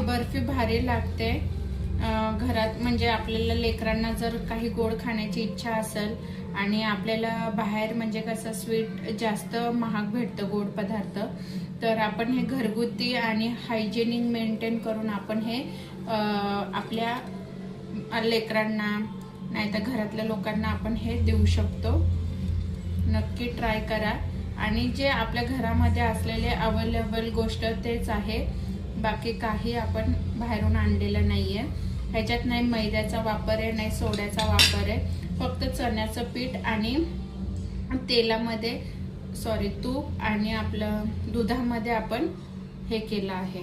बर्फी भारी लागते घरात. म्हणजे आपल्याला लेकरांना जर काही गोड खाण्याची इच्छा असेल आणि आपल्याला बाहेर म्हणजे कसं स्वीट जास्त महाग भेटतं गोड पदार्थ, तर आपण हे घरगुती आणि हायजेनिक मेंटेन करून आपण हे आपल्या लेकरांना नाहीतर घरातल्या लोकांना आपण हे देऊ शकतो. नक्की ट्राय करा. आणि जे आपल्या घरामध्ये असलेले अवेलेबल गोष्ट तेच आहे, बाकी काही आपण बाहेरून आणलेलं नाहीये. ह्याच्यात नाही मैद्याचा वापर आहे, नाही सोड्याचा वापर आहे, फक्त चण्याचं पीठ आणि तेलामध्ये तूप आणि आपलं दुधामध्ये आपण हे केलं आहे.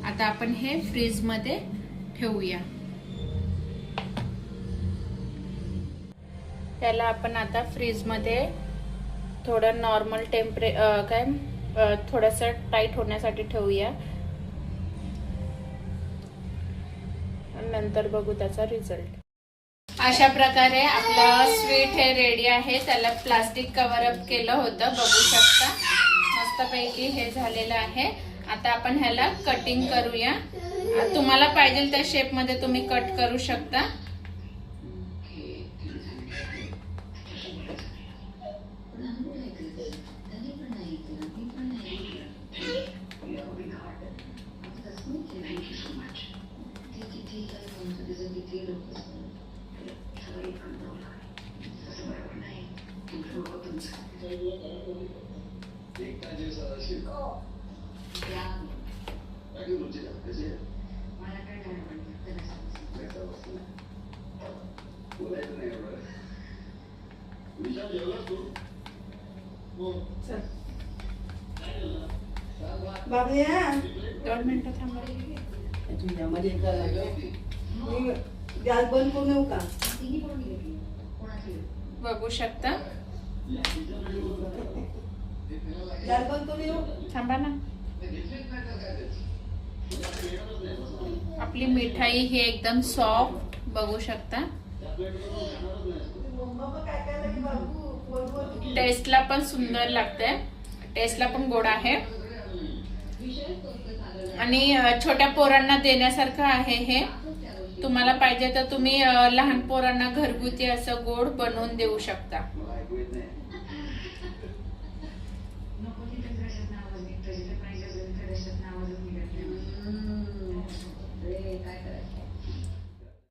आता आपण हे फ्रीज मध्ये ठेवूया. त्याला आपण आता फ्रीज मध्ये थोडं नॉर्मल थोडस टाईट होण्यासाठी ठेवूया. नंतर बघू त्याचा रिझल्ट. अशा प्रकारे आपलं स्वीट हे रेडी आहे. त्याला प्लास्टिक कव्हर अप केलं होतं, बघू शकता. मस्तपैकी हे झालेलं आहे. आता आपण ह्याला कटिंग करूया. तुम्हाला पाहिजे त्या शेप मध्ये तुम्ही कट करू शकता. बाबल्या 2 मिनिटं थांबा. गॅस बंद करू नये का? बघू शकता. गॅस बंद करू येऊ? थांबा ना. आपली मिठाई ही एकदम सॉफ्ट बघू शकता. टेस्टला पण सुंदर लागते, टेस्टला पण गोड आहे आणि छोट्या पोरांना देण्यासारखं आहे हे. तुम्हाला पाहिजे तर तुम्ही लहान पोरांना घरगुती असं गोड बनवून देऊ शकता.